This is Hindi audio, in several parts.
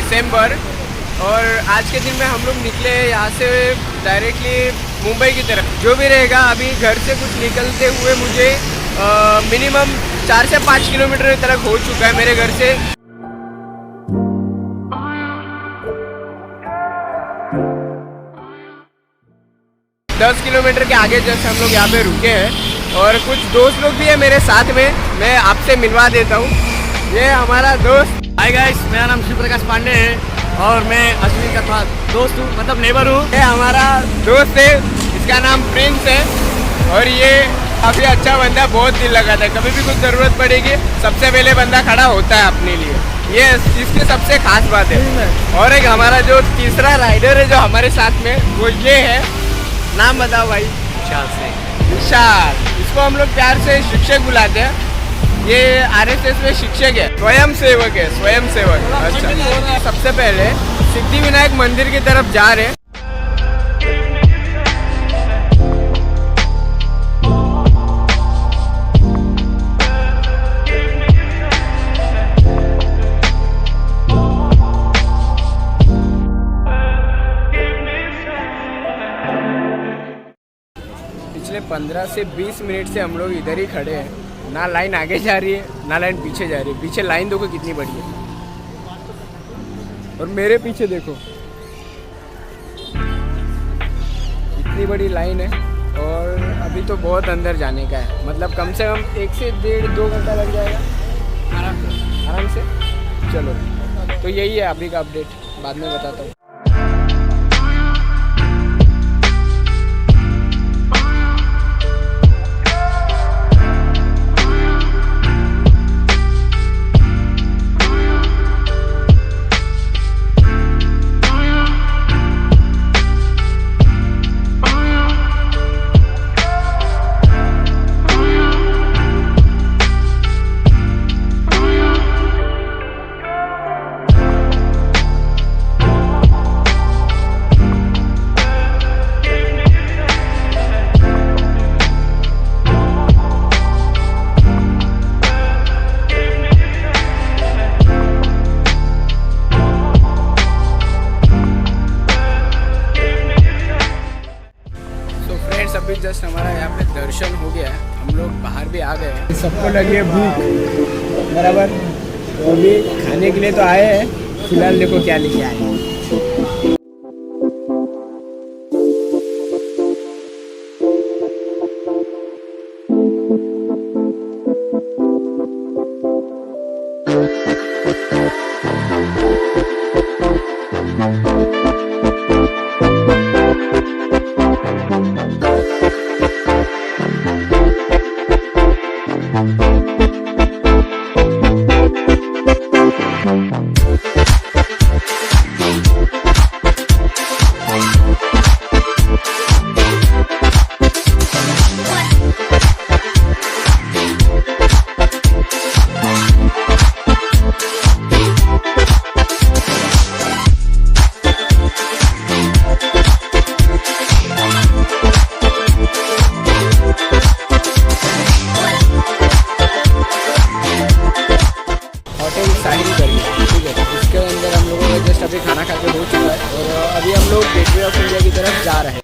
दिसंबर और आज के दिन में हम लोग निकले यहाँ से डायरेक्टली मुंबई की तरफ। जो भी रहेगा, अभी घर से कुछ निकलते हुए मुझे मिनिमम 4 से 5 किलोमीटर तक हो चुका है मेरे घर से। दस किलोमीटर के आगे जस्ट हम लोग यहाँ पे रुके हैं और कुछ दोस्त लोग भी है मेरे साथ में। मैं आपसे मिलवा देता हूँ, ये हमारा दोस्त। हाय गाइस, मेरा नाम शिव पांडे है और मैं अश्विनी का दोस्त हूँ, मतलब नेबर हूँ। ये हमारा दोस्त है, इसका नाम प्रिंस है और ये काफ़ी अच्छा बंदा है, बहुत दिल लगाता है। कभी भी कुछ ज़रूरत पड़ेगी सबसे पहले बंदा खड़ा होता है अपने लिए, ये इसकी सबसे खास बात है। और एक हमारा जो तीसरा राइडर है जो हमारे साथ में, वो ये है। नाम बताओ भाई। विशाल, इसको हम लोग प्यार से शिक्षक बुलाते हैं। ये आरएसएस में शिक्षक है, स्वयं सेवक है, स्वयं सेवक। अच्छा, सबसे पहले सिद्धिविनायक मंदिर की तरफ जा रहे हैं। पिछले 15 से 20 मिनट से हम लोग इधर ही खड़े हैं, ना लाइन आगे जा रही है ना लाइन पीछे जा रही है। पीछे लाइन देखो कितनी बड़ी है और मेरे पीछे देखो इतनी बड़ी लाइन है। और अभी तो बहुत अंदर जाने का है, मतलब कम से कम 1 से 1.5-2 घंटा लग जाएगा आराम से। चलो, तो यही है अभी का अपडेट, बाद में बताता हूँ। अभी जस्ट हमारा यहाँ पे दर्शन हो गया है, हम लोग बाहर भी आ गए हैं। सबको लगी है भूख बराबर, तो अभी खाने के लिए तो आए हैं। फिलहाल देखो क्या लेके आए हैं। इसके अंदर हम लोगों का जस्ट अभी खाना खा के हो चुका है और अभी हम लोग गेटवे ऑफ इंडिया की तरफ जा रहे हैं।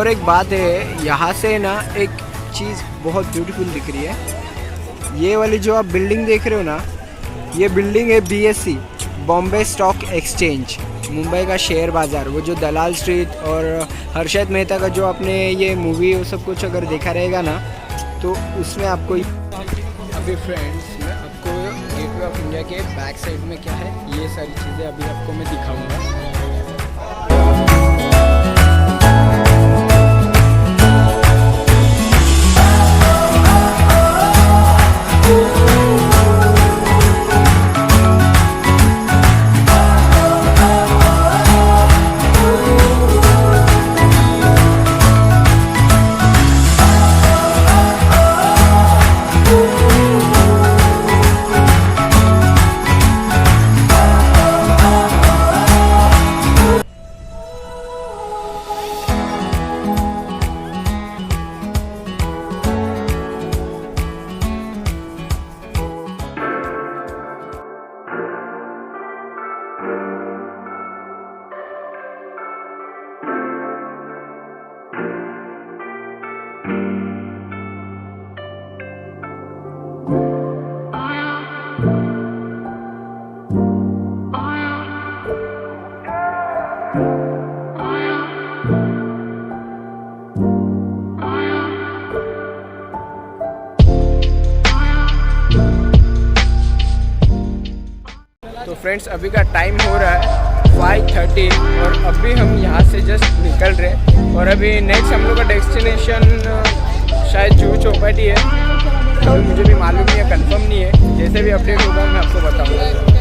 और एक बात है, यहाँ से ना एक चीज़ बहुत ब्यूटीफुल दिख रही है। ये वाली जो आप बिल्डिंग देख रहे हो ना, ये बिल्डिंग है BSE, Bombay stock exchange, Mumbai का शेयर बाज़ार। वो जो दलाल स्ट्रीट और हर्षद मेहता का जो आपने ये मूवी वो सब कुछ अगर देखा रहेगा ना, तो उसमें आपको अभी फ्रेंड्स मैं आपको गेटवे ऑफ इंडिया के बैक साइड में क्या है ये सारी चीज़ें अभी आपको मैं दिखाऊंगा। तो फ्रेंड्स अभी का टाइम हो रहा है 5:30 और अभी हम यहाँ से जस्ट निकल रहे हैं और अभी नेक्स्ट हम लोग का डेस्टिनेशन शायद जुहू चौपाटी है। अभी मुझे भी मालूम नहीं है, कंफर्म नहीं है। जैसे भी अपडेट होगा मैं आपको बताऊँगा।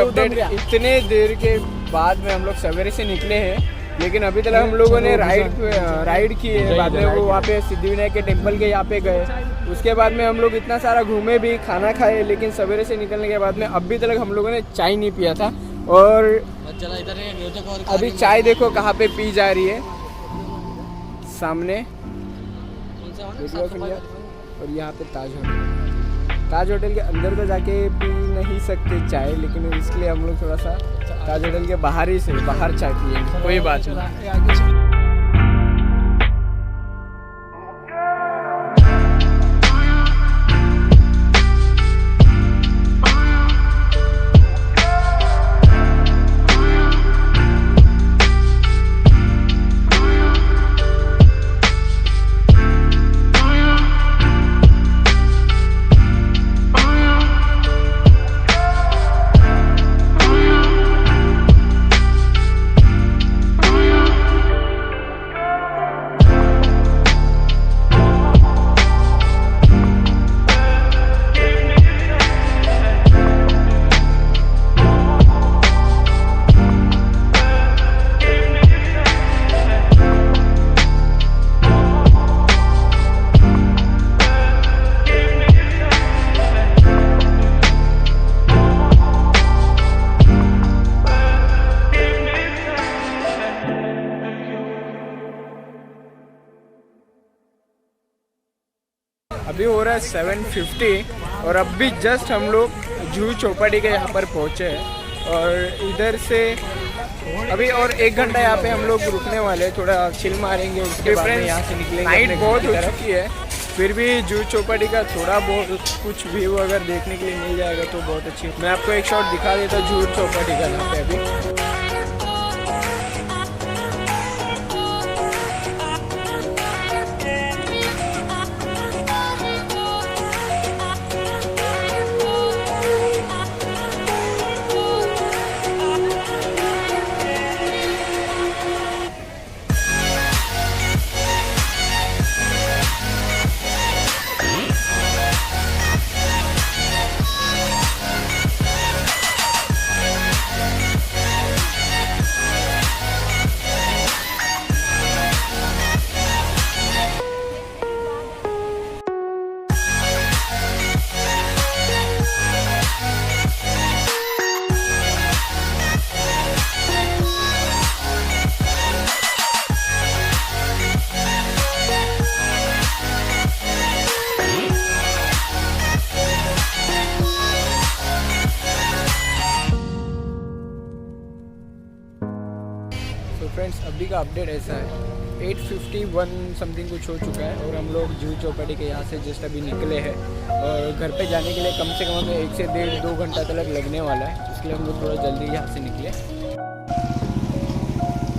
अपडेट इतने देर के बाद में हम लोग सवेरे से निकले हैं, लेकिन अभी तक हम लोगों ने राइड की है। बाद में वो वहाँ पे सिद्धिविनायक के टेम्पल के यहाँ पे गए। उसके बाद में हम लोग इतना सारा घूमे भी, खाना खाए, लेकिन सवेरे से निकलने के बाद में अभी तक हम लोगों ने चाय नहीं पिया था। और अभी चाय देखो कहाँ पे पी जा रही है, सामने और यहाँ पे ताज होटल के अंदर तो जाके पी नहीं सकते चाय, लेकिन इसलिए हम लोग थोड़ा सा ताज होटल के बाहर ही से बाहर चाय पिएंगे। कोई बात नहीं। अभी हो रहा है 7:50 और अभी जस्ट हम लोग जुहू चौपाटी के यहाँ पर पहुँचे हैं और इधर से अभी और 1 घंटा यहाँ पे हम लोग रुकने वाले हैं, थोड़ा चिल मारेंगे। उसके बाद में यहाँ से निकलेंगे। नाइट बहुत हो चुकी है, फिर भी जुहू चौपाटी का थोड़ा बहुत कुछ व्यू अगर देखने के लिए मिल जाएगा तो बहुत अच्छी। मैं आपको एक शॉट दिखा देता हूँ जुहू चौपाटी का यहाँ पे अभी। फ्रेंड्स अभी का अपडेट ऐसा है, 8:51 समथिंग कुछ हो चुका है और हम लोग जुहू चौपाटी के यहाँ से जस्ट अभी निकले हैं और घर पे जाने के लिए कम से कम हमें 1 से 1.5-2 घंटा तक लगने वाला है, इसलिए हम लोग थोड़ा जल्दी यहाँ से निकले।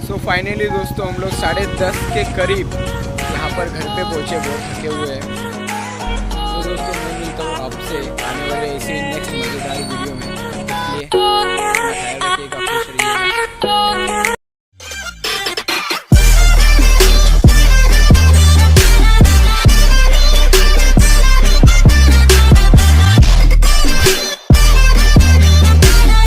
सो फाइनली दोस्तों हम लोग 10:30 के करीब यहाँ पर घर पे पहुँचे, बहुत थके हुए हैं। तो दोस्तों मैं मिलता हूँ आपसे आने वाले ऐसे नेक्स्ट मज़ेदार वीडियो में।